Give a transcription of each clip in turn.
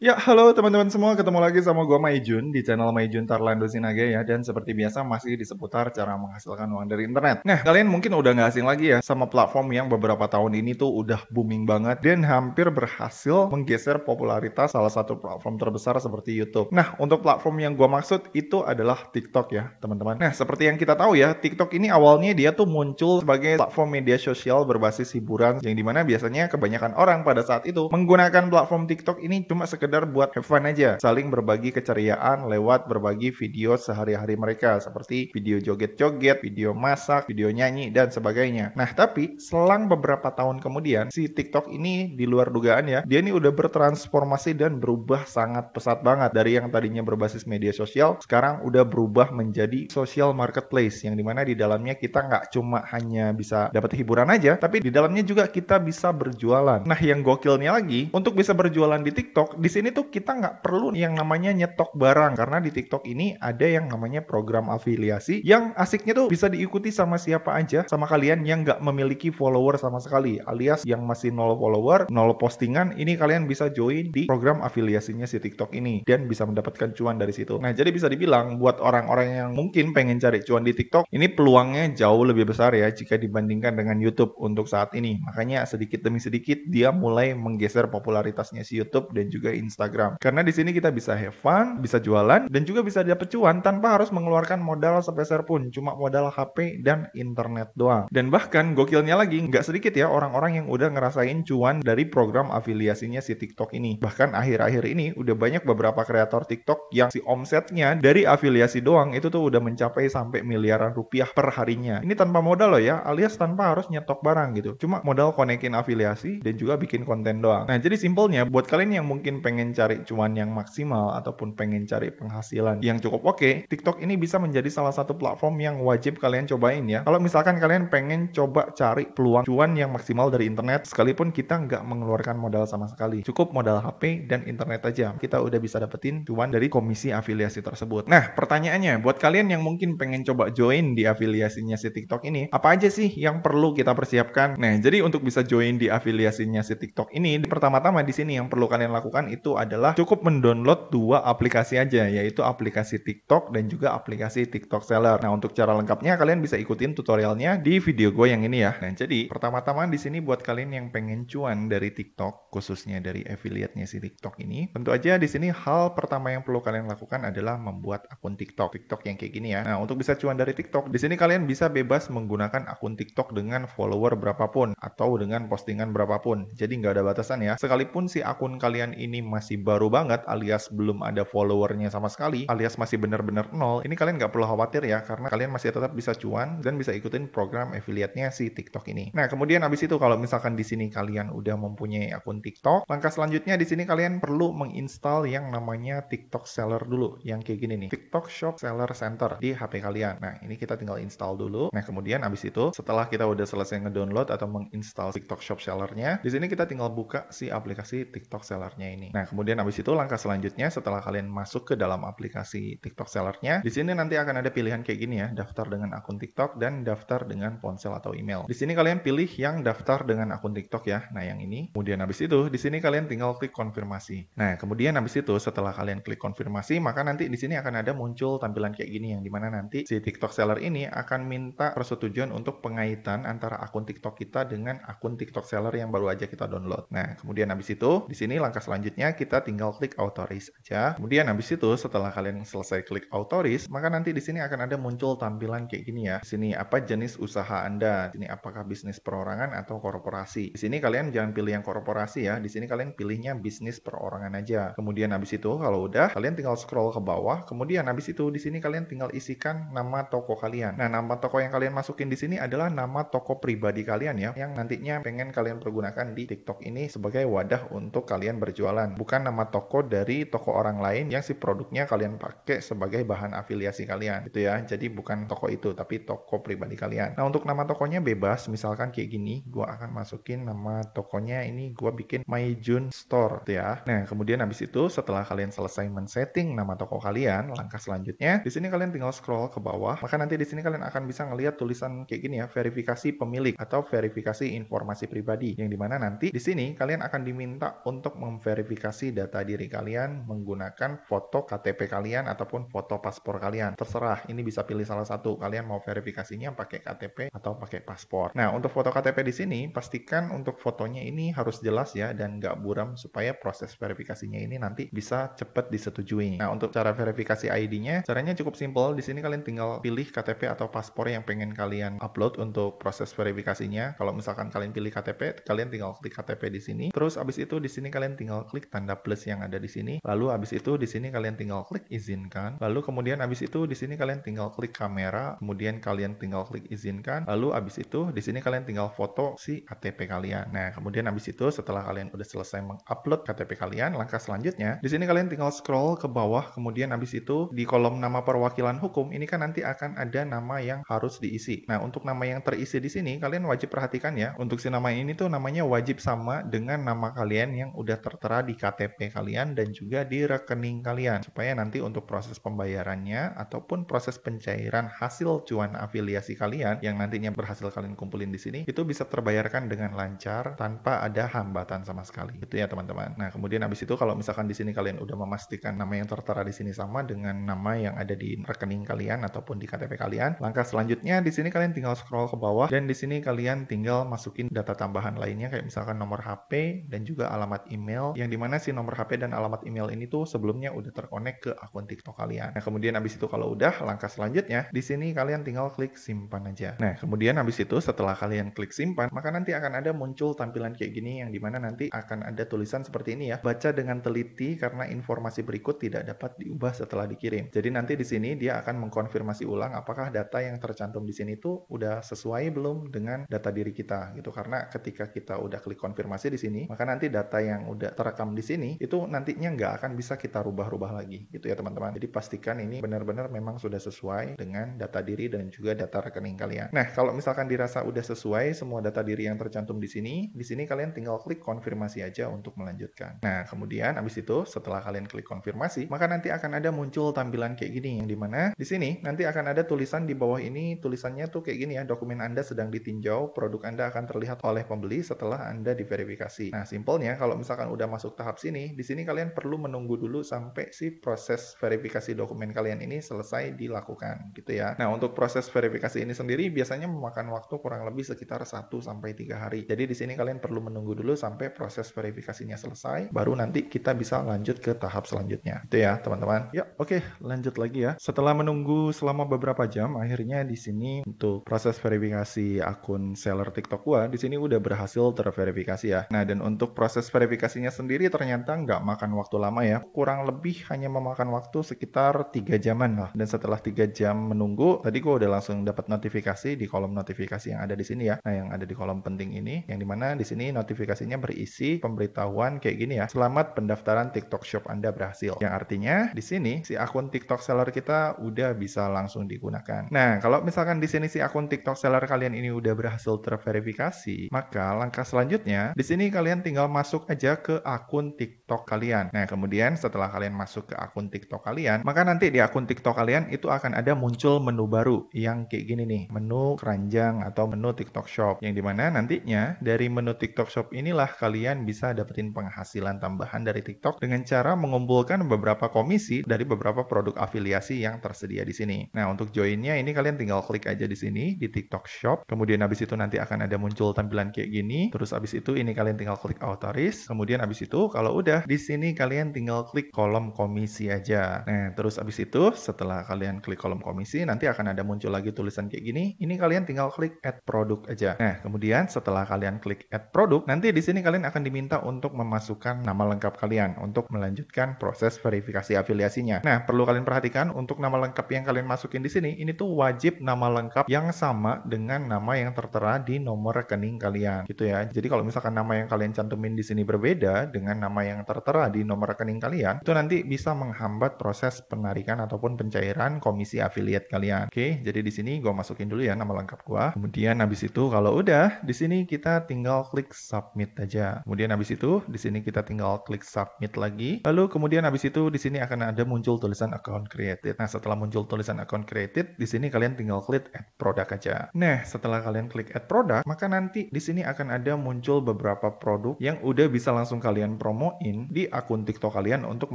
Ya, halo teman-teman semua, ketemu lagi sama gua Maijun di channel Maijun Tarlando Sinaga ya. Dan seperti biasa masih di seputar cara menghasilkan uang dari internet. Nah, kalian mungkin udah nggak asing lagi ya sama platform yang beberapa tahun ini tuh udah booming banget dan hampir berhasil menggeser popularitas salah satu platform terbesar seperti YouTube. Nah, untuk platform yang gua maksud itu adalah TikTok ya, teman-teman. Nah, seperti yang kita tahu ya, TikTok ini awalnya dia tuh muncul sebagai platform media sosial berbasis hiburan yang dimana biasanya kebanyakan orang pada saat itu menggunakan platform TikTok ini cuma sekedar buat have fun aja, saling berbagi keceriaan lewat berbagi video sehari-hari mereka seperti video joget-joget, video masak, video nyanyi dan sebagainya. Nah, tapi selang beberapa tahun kemudian si TikTok ini di luar dugaan ya, dia ini udah bertransformasi dan berubah sangat pesat banget dari yang tadinya berbasis media sosial, sekarang udah berubah menjadi social marketplace yang dimana di dalamnya kita nggak cuma hanya bisa dapat hiburan aja, tapi di dalamnya juga kita bisa berjualan. Nah, yang gokilnya lagi, untuk bisa berjualan di TikTok, di sini tuh kita nggak perlu yang namanya nyetok barang karena di TikTok ini ada yang namanya program afiliasi yang asiknya tuh bisa diikuti sama siapa aja, sama kalian yang nggak memiliki follower sama sekali, alias yang masih 0 follower, 0 postingan, ini kalian bisa join di program afiliasinya si TikTok ini dan bisa mendapatkan cuan dari situ. Nah, jadi bisa dibilang buat orang-orang yang mungkin pengen cari cuan di TikTok, ini peluangnya jauh lebih besar ya jika dibandingkan dengan YouTube untuk saat ini. Makanya sedikit demi sedikit dia mulai menggeser popularitasnya si YouTube dan juga Instagram. Karena di sini kita bisa have fun, bisa jualan, dan juga bisa dapat cuan tanpa harus mengeluarkan modal sepeser pun, cuma modal HP dan internet doang. Dan bahkan gokilnya lagi, nggak sedikit ya orang-orang yang udah ngerasain cuan dari program afiliasinya si TikTok ini. Bahkan akhir-akhir ini udah banyak beberapa kreator TikTok yang si omsetnya dari afiliasi doang itu tuh udah mencapai sampai miliaran rupiah per harinya. Ini tanpa modal loh ya, alias tanpa harus nyetok barang gitu. Cuma modal konekin afiliasi dan juga bikin konten doang. Nah, jadi simpelnya buat kalian yang mungkin pengen cari cuan yang maksimal ataupun pengen cari penghasilan yang cukup oke, TikTok ini bisa menjadi salah satu platform yang wajib kalian cobain ya. Kalau misalkan kalian pengen coba cari peluang cuan yang maksimal dari internet, sekalipun kita nggak mengeluarkan modal sama sekali. Cukup modal HP dan internet aja. Kita udah bisa dapetin cuan dari komisi afiliasi tersebut. Nah, pertanyaannya, buat kalian yang mungkin pengen coba join di afiliasinya si TikTok ini, apa aja sih yang perlu kita persiapkan? Nah, jadi untuk bisa join di afiliasinya si TikTok ini, pertama-tama di sini yang perlu kalian lakukan itu adalah cukup mendownload dua aplikasi aja, yaitu aplikasi TikTok dan juga aplikasi TikTok Seller. Nah, untuk cara lengkapnya kalian bisa ikutin tutorialnya di video gue yang ini ya. Nah, jadi pertama-tama di sini buat kalian yang pengen cuan dari TikTok, khususnya dari affiliate-nya si TikTok ini, tentu aja di sini hal pertama yang perlu kalian lakukan adalah membuat akun TikTok yang kayak gini ya. Nah, untuk bisa cuan dari TikTok, di sini kalian bisa bebas menggunakan akun TikTok dengan follower berapapun atau dengan postingan berapapun. Jadi nggak ada batasan ya. Sekalipun si akun kalian ini masih baru banget alias belum ada followernya sama sekali, alias masih benar-benar nol, ini kalian nggak perlu khawatir ya karena kalian masih tetap bisa cuan dan bisa ikutin program affiliate-nya si TikTok ini. Nah, kemudian habis itu kalau misalkan di sini kalian udah mempunyai akun TikTok, langkah selanjutnya di sini kalian perlu menginstal yang namanya TikTok Seller dulu, yang kayak gini nih, TikTok Shop Seller Center di HP kalian. Nah, ini kita tinggal install dulu. Nah, kemudian habis itu setelah kita udah selesai ngedownload atau menginstal TikTok Shop Sellernya, di sini kita tinggal buka si aplikasi TikTok Sellernya ini. Nah, kemudian habis itu langkah selanjutnya setelah kalian masuk ke dalam aplikasi TikTok Sellernya, di sini nanti akan ada pilihan kayak gini ya, daftar dengan akun TikTok dan daftar dengan ponsel atau email. Di sini kalian pilih yang daftar dengan akun TikTok ya. Nah, yang ini. Kemudian habis itu di sini kalian tinggal klik konfirmasi. Nah, kemudian habis itu setelah kalian klik konfirmasi, maka nanti di sini akan ada muncul tampilan kayak gini yang dimana nanti si TikTok Seller ini akan minta persetujuan untuk pengaitan antara akun TikTok kita dengan akun TikTok Seller yang baru aja kita download. Nah, kemudian habis itu di sini langkah selanjutnya kita tinggal klik authorize aja. Kemudian habis itu setelah kalian selesai klik authorize, maka nanti di sini akan ada muncul tampilan kayak gini ya. Di sini apa jenis usaha Anda? Di sini apakah bisnis perorangan atau korporasi? Di sini kalian jangan pilih yang korporasi ya. Di sini kalian pilihnya bisnis perorangan aja. Kemudian habis itu kalau udah, kalian tinggal scroll ke bawah. Kemudian habis itu di sini kalian tinggal isikan nama toko kalian. Nah, nama toko yang kalian masukin di sini adalah nama toko pribadi kalian ya, yang nantinya pengen kalian pergunakan di TikTok ini sebagai wadah untuk kalian berjualan. Bukan nama toko dari toko orang lain yang si produknya kalian pakai sebagai bahan afiliasi kalian. Gitu ya. Jadi bukan toko itu, tapi toko pribadi kalian. Nah, untuk nama tokonya bebas. Misalkan kayak gini, gua akan masukin nama tokonya ini, gua bikin Maijun Store gitu ya. Nah, kemudian habis itu setelah kalian selesai men-setting nama toko kalian, langkah selanjutnya di sini kalian tinggal scroll ke bawah. Maka nanti di sini kalian akan bisa ngelihat tulisan kayak gini ya, verifikasi pemilik atau verifikasi informasi pribadi. Yang dimana nanti di sini kalian akan diminta untuk memverifikasi memverifikasi data diri kalian menggunakan foto KTP kalian ataupun foto paspor kalian. Terserah, ini bisa pilih salah satu. Kalian mau verifikasinya pakai KTP atau pakai paspor. Nah, untuk foto KTP di sini, pastikan untuk fotonya ini harus jelas ya dan nggak buram supaya proses verifikasinya ini nanti bisa cepat disetujui. Nah, untuk cara verifikasi ID-nya, caranya cukup simpel. Di sini kalian tinggal pilih KTP atau paspor yang pengen kalian upload untuk proses verifikasinya. Kalau misalkan kalian pilih KTP, kalian tinggal klik KTP di sini. Terus abis itu di sini kalian tinggal klik tanda plus yang ada di sini. Lalu abis itu di sini kalian tinggal klik izinkan. Lalu kemudian abis itu di sini kalian tinggal klik kamera. Kemudian kalian tinggal klik izinkan. Lalu abis itu di sini kalian tinggal foto si KTP kalian. Nah, kemudian abis itu setelah kalian udah selesai mengupload KTP kalian, langkah selanjutnya di sini kalian tinggal scroll ke bawah. Kemudian abis itu di kolom nama perwakilan hukum ini kan nanti akan ada nama yang harus diisi. Nah, untuk nama yang terisi di sini kalian wajib perhatikan ya. Untuk si nama ini tuh namanya wajib sama dengan nama kalian yang udah tertera di KTP kalian dan juga di rekening kalian. Supaya nanti untuk proses pembayarannya ataupun proses pencairan hasil cuan afiliasi kalian yang nantinya berhasil kalian kumpulin di sini itu bisa terbayarkan dengan lancar tanpa ada hambatan sama sekali. Itu ya teman-teman. Nah, kemudian habis itu kalau misalkan di sini kalian udah memastikan nama yang tertera di sini sama dengan nama yang ada di rekening kalian ataupun di KTP kalian, langkah selanjutnya di sini kalian tinggal scroll ke bawah dan di sini kalian tinggal masukin data tambahan lainnya kayak misalkan nomor HP dan juga alamat email yang dimana si nomor HP dan alamat email ini tuh sebelumnya udah terkonek ke akun TikTok kalian. Nah, kemudian habis itu kalau udah, langkah selanjutnya di sini kalian tinggal klik simpan aja. Nah, kemudian habis itu setelah kalian klik simpan, maka nanti akan ada muncul tampilan kayak gini yang dimana nanti akan ada tulisan seperti ini ya. Baca dengan teliti karena informasi berikut tidak dapat diubah setelah dikirim. Jadi nanti di sini dia akan mengkonfirmasi ulang apakah data yang tercantum di sini tuh udah sesuai belum dengan data diri kita gitu. Karena ketika kita udah klik konfirmasi di sini, maka nanti data yang udah terekam di sini itu nantinya nggak akan bisa kita rubah-rubah lagi gitu ya teman-teman. Jadi pastikan ini benar-benar memang sudah sesuai dengan data diri dan juga data rekening kalian. Nah, kalau misalkan dirasa udah sesuai semua data diri yang tercantum di sini kalian tinggal klik konfirmasi aja untuk melanjutkan. Nah, kemudian habis itu setelah kalian klik konfirmasi, maka nanti akan ada muncul tampilan kayak gini yang dimana di sini nanti akan ada tulisan di bawah ini, tulisannya tuh kayak gini ya, dokumen Anda sedang ditinjau, produk Anda akan terlihat oleh pembeli setelah Anda diverifikasi. Nah, simpelnya kalau misalkan udah masuk tahap sini, di sini kalian perlu menunggu dulu sampai si proses verifikasi dokumen kalian ini selesai dilakukan gitu ya. Nah, untuk proses verifikasi ini sendiri biasanya memakan waktu kurang lebih sekitar 1-3 hari. Jadi di sini kalian perlu menunggu dulu sampai proses verifikasinya selesai, baru nanti kita bisa lanjut ke tahap selanjutnya. Itu ya, teman-teman. Ya, oke, lanjut lagi ya. Setelah menunggu selama beberapa jam, akhirnya di sini untuk proses verifikasi akun seller TikTok gua di sini udah berhasil terverifikasi ya. Nah, dan untuk proses verifikasinya sendiri ternyata nggak makan waktu lama ya. Kurang lebih hanya memakan waktu sekitar 3 jaman lah. Dan setelah 3 jam menunggu, tadi gua udah langsung dapat notifikasi di kolom notifikasi yang ada di sini ya. Nah, yang ada di kolom penting ini, yang dimana di sini notifikasinya berisi pemberitahuan kayak gini ya. Selamat pendaftaran TikTok Shop Anda berhasil. Yang artinya di sini si akun TikTok seller kita udah bisa langsung digunakan. Nah, kalau misalkan di sini si akun TikTok seller kalian ini udah berhasil terverifikasi, maka langkah selanjutnya di sini kalian tinggal masuk aja ke akun TikTok kalian. Nah, kemudian setelah kalian masuk ke akun TikTok kalian, maka nanti di akun TikTok kalian itu akan ada muncul menu baru yang kayak gini nih, menu keranjang atau menu TikTok Shop, yang dimana nantinya dari menu TikTok Shop inilah kalian bisa dapetin penghasilan tambahan dari TikTok dengan cara mengumpulkan beberapa komisi dari beberapa produk afiliasi yang tersedia di sini. Nah, untuk joinnya ini kalian tinggal klik aja di sini di TikTok Shop. Kemudian habis itu nanti akan ada muncul tampilan kayak gini. Terus habis itu ini kalian tinggal klik authorize. Kemudian habis itu kalau udah di sini kalian tinggal klik kolom komisi aja. Nah, terus habis itu setelah kalian klik kolom komisi nanti akan ada muncul lagi tulisan kayak gini. Ini kalian tinggal klik add produk aja. Nah, kemudian setelah kalian klik add produk, nanti di sini kalian akan diminta untuk memasukkan nama lengkap kalian untuk melanjutkan proses verifikasi afiliasinya. Nah, perlu kalian perhatikan untuk nama lengkap yang kalian masukin di sini, ini tuh wajib nama lengkap yang sama dengan nama yang tertera di nomor rekening kalian, gitu ya. Jadi kalau misalkan nama yang kalian cantumin di sini berbeda dengan nama yang tertera di nomor rekening kalian, itu nanti bisa menghambat proses penarikan ataupun pencairan komisi afiliat kalian. Oke, jadi di sini gue masukin dulu ya nama lengkap gue. Kemudian habis itu kalau udah, di sini kita tinggal klik submit aja. Kemudian habis itu di sini kita tinggal klik submit lagi. Lalu kemudian habis itu di sini akan ada muncul tulisan account created. Nah, setelah muncul tulisan account created, di sini kalian tinggal klik add product aja. Nah, setelah kalian klik add product, maka nanti di sini akan ada muncul beberapa produk yang udah bisa langsung kalian promosi promoin di akun TikTok kalian untuk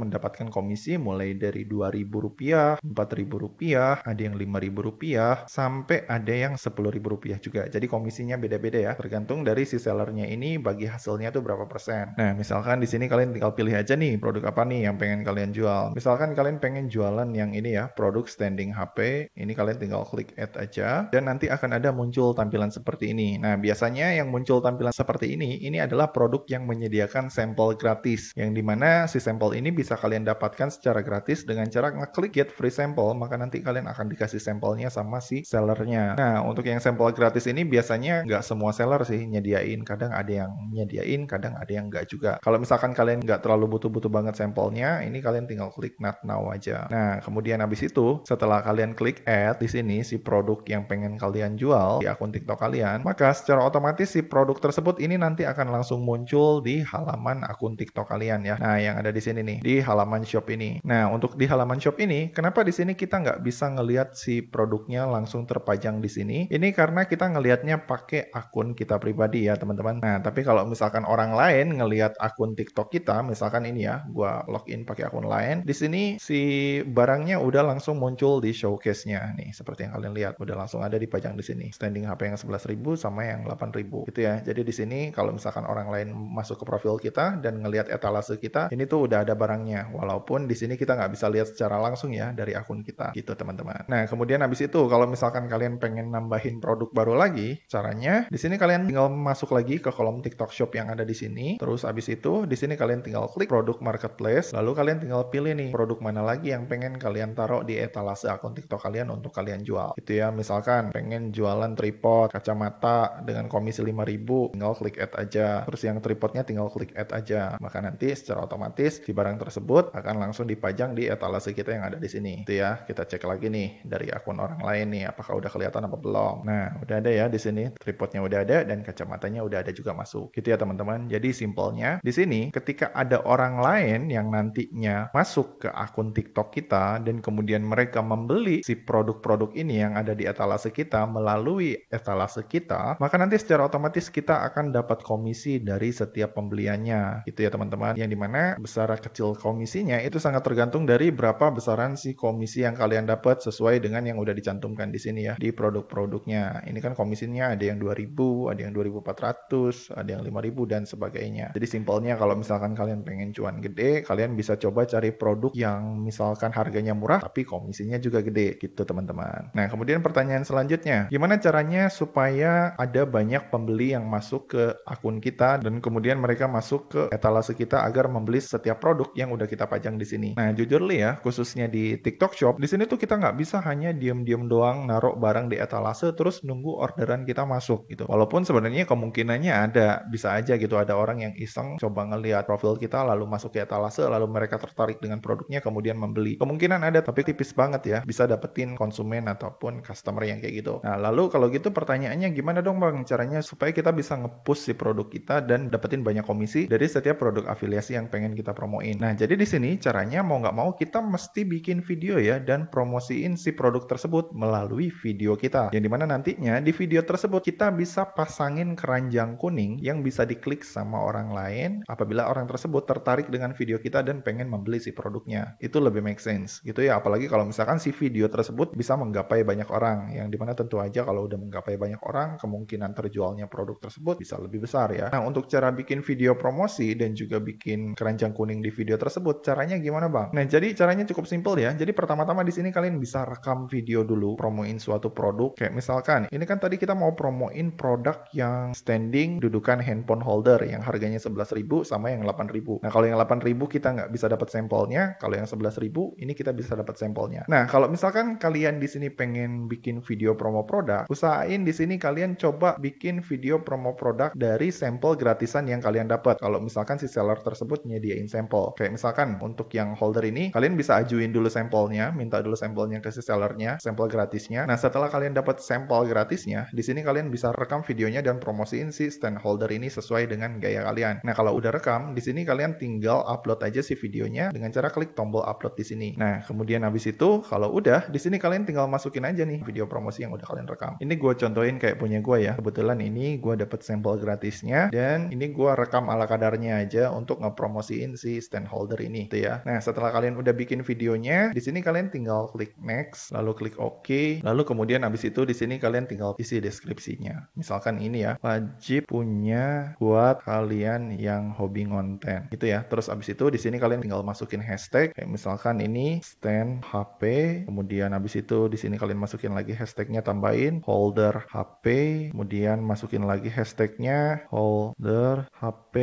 mendapatkan komisi mulai dari Rp2.000, Rp4.000, ada yang Rp5.000, sampai ada yang Rp10.000 juga. Jadi komisinya beda-beda ya, tergantung dari si sellernya ini bagi hasilnya tuh berapa persen. Nah, misalkan di sini kalian tinggal pilih aja nih produk apa nih yang pengen kalian jual. Misalkan kalian pengen jualan yang ini ya, produk standing HP. Ini kalian tinggal klik add aja dan nanti akan ada muncul tampilan seperti ini. Nah, biasanya yang muncul tampilan seperti ini adalah produk yang menyediakan sampel gratis, yang dimana si sampel ini bisa kalian dapatkan secara gratis dengan cara ngeklik get free sample, maka nanti kalian akan dikasih sampelnya sama si sellernya. Nah, untuk yang sampel gratis ini biasanya nggak semua seller sih nyediain, kadang ada yang nyediain, kadang ada yang nggak juga. Kalau misalkan kalian nggak terlalu butuh-butuh banget sampelnya, ini kalian tinggal klik not now aja. Nah, kemudian habis itu, setelah kalian klik add di sini si produk yang pengen kalian jual di akun TikTok kalian, maka secara otomatis si produk tersebut ini nanti akan langsung muncul di halaman akun TikTok kalian ya. Nah, yang ada di sini nih, di halaman shop ini. Nah, untuk di halaman shop ini, kenapa di sini kita nggak bisa ngelihat si produknya langsung terpajang di sini? Ini karena kita ngelihatnya pakai akun kita pribadi ya, teman-teman. Nah, tapi kalau misalkan orang lain ngelihat akun TikTok kita, misalkan ini ya, gua login pakai akun lain, di sini si barangnya udah langsung muncul di showcase-nya nih, seperti yang kalian lihat, udah langsung ada dipajang di sini. Standing HP yang 11.000 sama yang 8.000 gitu ya. Jadi di sini kalau misalkan orang lain masuk ke profil kita dan ngelihat etalase kita, ini tuh udah ada barangnya. Walaupun di sini kita nggak bisa lihat secara langsung ya dari akun kita, gitu teman-teman. Nah, kemudian habis itu kalau misalkan kalian pengen nambahin produk baru lagi, caranya di sini kalian tinggal masuk lagi ke kolom TikTok Shop yang ada di sini. Terus habis itu di sini kalian tinggal klik produk marketplace, lalu kalian tinggal pilih nih produk mana lagi yang pengen kalian taruh di etalase akun TikTok kalian untuk kalian jual. Gitu ya, misalkan pengen jualan tripod, kacamata dengan komisi 5.000, tinggal klik add aja. Terus yang tripodnya tinggal klik add aja. Maka nanti secara otomatis di barang tersebut akan langsung dipajang di etalase kita yang ada di sini. Itu ya, kita cek lagi nih dari akun orang lain nih apakah udah kelihatan apa belum. Nah, udah ada ya di sini, tripodnya udah ada dan kacamatanya udah ada juga masuk. Gitu ya teman-teman. Jadi simpelnya di sini ketika ada orang lain yang nantinya masuk ke akun TikTok kita dan kemudian mereka membeli si produk-produk ini yang ada di etalase kita melalui etalase kita, maka nanti secara otomatis kita akan dapat komisi dari setiap pembeliannya. Gitu ya teman-teman. Yang dimana besar kecil komisinya itu sangat tergantung dari berapa besaran si komisi yang kalian dapat sesuai dengan yang udah dicantumkan di sini ya di produk-produknya. Ini kan komisinya ada yang 2.000, ada yang 2.400, ada yang 5.000 dan sebagainya. Jadi simpelnya kalau misalkan kalian pengen cuan gede, kalian bisa coba cari produk yang misalkan harganya murah tapi komisinya juga gede gitu teman-teman. Nah, kemudian pertanyaan selanjutnya, gimana caranya supaya ada banyak pembeli yang masuk ke akun kita dan kemudian mereka masuk ke etalase kita agar membeli setiap produk yang udah kita pajang di sini. Nah, jujur li ya, khususnya di TikTok Shop, di sini tuh kita nggak bisa hanya diem-diem doang naruh barang di etalase terus nunggu orderan kita masuk gitu. Walaupun sebenarnya kemungkinannya ada, bisa aja gitu ada orang yang iseng coba ngelihat profil kita lalu masuk ke etalase lalu mereka tertarik dengan produknya kemudian membeli. Kemungkinan ada tapi tipis banget ya, bisa dapetin konsumen ataupun customer yang kayak gitu. Nah, lalu kalau gitu pertanyaannya gimana dong Bang caranya supaya kita bisa nge-push si produk kita dan dapetin banyak komisi dari setiap produk afiliasi yang pengen kita promoin. Nah, jadi di sini caranya mau nggak mau kita mesti bikin video ya dan promosiin si produk tersebut melalui video kita. Yang dimana nantinya di video tersebut kita bisa pasangin keranjang kuning yang bisa diklik sama orang lain apabila orang tersebut tertarik dengan video kita dan pengen membeli si produknya. Itu lebih make sense gitu ya, apalagi kalau misalkan si video tersebut bisa menggapai banyak orang, yang dimana tentu aja kalau udah menggapai banyak orang kemungkinan terjualnya produk tersebut bisa lebih besar ya. Nah, untuk cara bikin video promosi dan juga bikin keranjang kuning di video tersebut caranya gimana Bang? Nah, jadi caranya cukup simpel ya. Jadi pertama-tama di sini kalian bisa rekam video dulu promoin suatu produk. Kayak misalkan ini kan tadi kita mau promoin produk yang standing dudukan handphone holder yang harganya 11.000 sama yang 8.000. Nah, kalau yang 8.000 kita nggak bisa dapat sampelnya, kalau yang 11.000 ini kita bisa dapat sampelnya. Nah, kalau misalkan kalian di sini pengen bikin video promo produk, usahain di sini kalian coba bikin video promo produk dari sampel gratisan yang kalian dapat. Kalau misalkan si seller tersebut nyediain sampel. Kayak misalkan untuk yang holder ini kalian bisa ajuin dulu sampelnya, minta dulu sampelnya ke si sellernya, sampel gratisnya. Nah, setelah kalian dapat sampel gratisnya, di sini kalian bisa rekam videonya dan promosiin si stand holder ini sesuai dengan gaya kalian. Nah, kalau udah rekam, di sini kalian tinggal upload aja si videonya dengan cara klik tombol upload di sini. Nah, kemudian habis itu kalau udah, di sini kalian tinggal masukin aja nih video promosi yang udah kalian rekam. Ini gue contohin kayak punya gue ya. Kebetulan ini gue dapet sampel gratisnya dan ini gue rekam ala kadarnya. aja untuk ngepromosiin si stand holder ini gitu ya. Nah, setelah kalian udah bikin videonya, di sini kalian tinggal klik next, lalu klik OK, lalu kemudian habis itu di sini kalian tinggal isi deskripsinya. Misalkan ini ya, wajib punya buat kalian yang hobi ngonten gitu ya. Terus habis itu di sini kalian tinggal masukin hashtag kayak misalkan ini stand HP, kemudian habis itu di sini kalian masukin lagi hashtagnya, tambahin holder HP, kemudian masukin lagi hashtagnya holder HP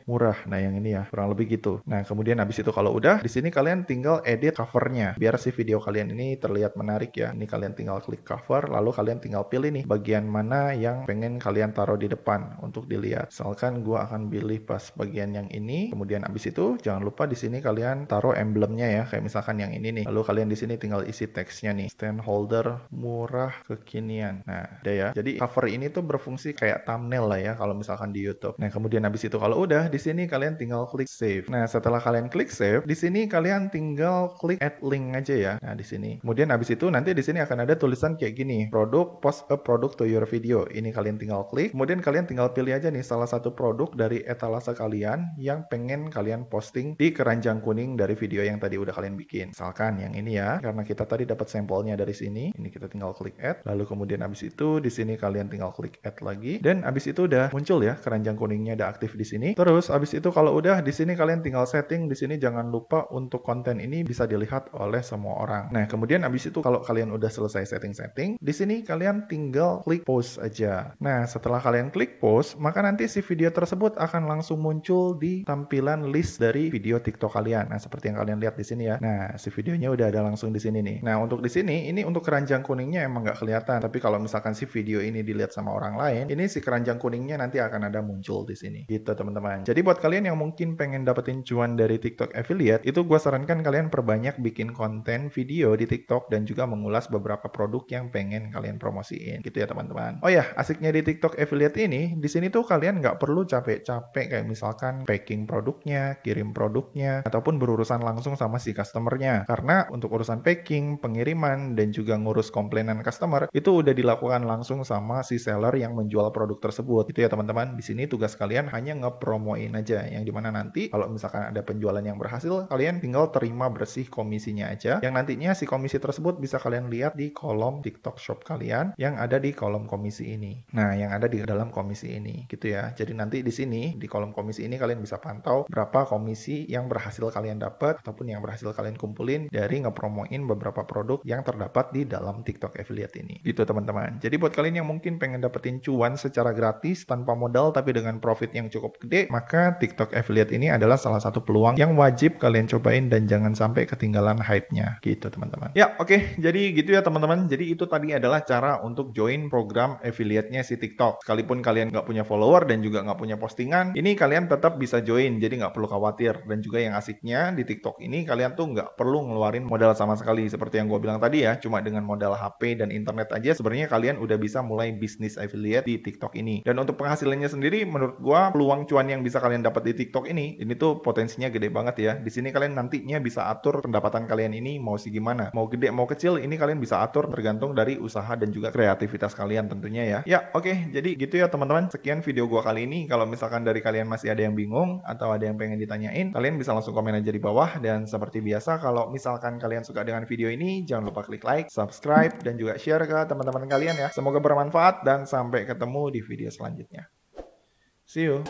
murah. Nah, yang ini ya, kurang lebih gitu. Nah, kemudian habis itu kalau udah, di sini kalian tinggal edit covernya biar si video kalian ini terlihat menarik ya. Ini kalian tinggal klik cover, lalu kalian tinggal pilih nih bagian mana yang pengen kalian taruh di depan untuk dilihat. Misalkan gua akan pilih pas bagian yang ini. Kemudian habis itu jangan lupa di sini kalian taruh emblemnya ya, kayak misalkan yang ini nih. Lalu kalian di sini tinggal isi teksnya nih, stand holder murah kekinian. Nah, udah ya. Jadi cover ini tuh berfungsi kayak thumbnail lah ya kalau misalkan di YouTube. Nah, kemudian habis itu kalau udah, di sini kalian tinggal klik save. Nah, setelah kalian klik save, di sini kalian tinggal klik add link aja ya. Nah, di sini. Kemudian habis itu nanti di sini akan ada tulisan kayak gini, produk, post a product to your video. Ini kalian tinggal klik. Kemudian kalian tinggal pilih aja nih salah satu produk dari etalase kalian yang pengen kalian posting di keranjang kuning dari video yang tadi udah kalian bikin. Misalkan yang ini ya, karena kita tadi dapat sampelnya dari sini. Ini kita tinggal klik add. Lalu kemudian habis itu di sini kalian tinggal klik add lagi. Dan habis itu udah muncul ya keranjang kuningnya udah aktif di sini. Terus habis itu kalau udah di sini kalian tinggal setting. Di sini jangan lupa untuk konten ini bisa dilihat oleh semua orang. Nah, kemudian habis itu kalau kalian udah selesai setting-setting, di sini kalian tinggal klik post aja. Nah, setelah kalian klik post, maka nanti si video tersebut akan langsung muncul di tampilan list dari video TikTok kalian. Nah, seperti yang kalian lihat di sini ya. Nah, si videonya udah ada langsung di sini nih. Nah, untuk di sini ini untuk keranjang kuningnya emang nggak kelihatan. Tapi kalau misalkan si video ini dilihat sama orang lain, ini si keranjang kuningnya nanti akan ada muncul di sini. Gitu, teman-teman. Jadi buat kalian yang mungkin pengen dapetin cuan dari TikTok affiliate, itu gue sarankan kalian perbanyak bikin konten video di TikTok dan juga mengulas beberapa produk yang pengen kalian promosiin. Gitu ya, teman-teman. Oh ya, asiknya di TikTok affiliate ini, di sini tuh kalian nggak perlu capek-capek kayak misalkan packing produknya, kirim produknya, ataupun berurusan langsung sama si customernya. Karena untuk urusan packing, pengiriman, dan juga ngurus komplainan customer, itu udah dilakukan langsung sama si seller yang menjual produk tersebut. Itu ya, teman-teman. Di sini tugas kalian hanya ngepromoin aja, yang dimana nanti kalau misalkan ada penjualan yang berhasil, kalian tinggal terima bersih komisinya aja, yang nantinya si komisi tersebut bisa kalian lihat di kolom TikTok Shop kalian yang ada di kolom komisi ini. Nah, yang ada di dalam komisi ini gitu ya. Jadi nanti di sini di kolom komisi ini kalian bisa pantau berapa komisi yang berhasil kalian dapat ataupun yang berhasil kalian kumpulin dari ngepromoin beberapa produk yang terdapat di dalam TikTok affiliate ini. Gitu, teman-teman. Jadi buat kalian yang mungkin pengen dapetin cuan secara gratis tanpa modal tapi dengan profit yang cukup gede, maka TikTok affiliate ini adalah salah satu peluang yang wajib kalian cobain dan jangan sampai ketinggalan hype-nya. Gitu, teman-teman. Ya, oke. Jadi gitu ya, teman-teman. Jadi itu tadi adalah cara untuk join program affiliate-nya si TikTok. Sekalipun kalian nggak punya follower dan juga nggak punya postingan, ini kalian tetap bisa join. Jadi nggak perlu khawatir. Dan juga yang asiknya di TikTok ini, kalian tuh nggak perlu ngeluarin modal sama sekali. Seperti yang gue bilang tadi ya, cuma dengan modal HP dan internet aja sebenarnya kalian udah bisa mulai bisnis affiliate di TikTok ini. Dan untuk penghasilannya sendiri, menurut gue peluang cuan yang bisa kalian dapat di TikTok ini tuh potensinya gede banget ya. Di sini kalian nantinya bisa atur pendapatan kalian ini mau gimana. Mau gede, mau kecil, ini kalian bisa atur tergantung dari usaha dan juga kreativitas kalian tentunya ya. Ya, oke. Jadi gitu ya, teman-teman. Sekian video gua kali ini. Kalau misalkan dari kalian masih ada yang bingung atau ada yang pengen ditanyain, kalian bisa langsung komen aja di bawah. Dan seperti biasa, kalau misalkan kalian suka dengan video ini, jangan lupa klik like, subscribe, dan juga share ke teman-teman kalian ya. Semoga bermanfaat dan sampai ketemu di video selanjutnya. See you.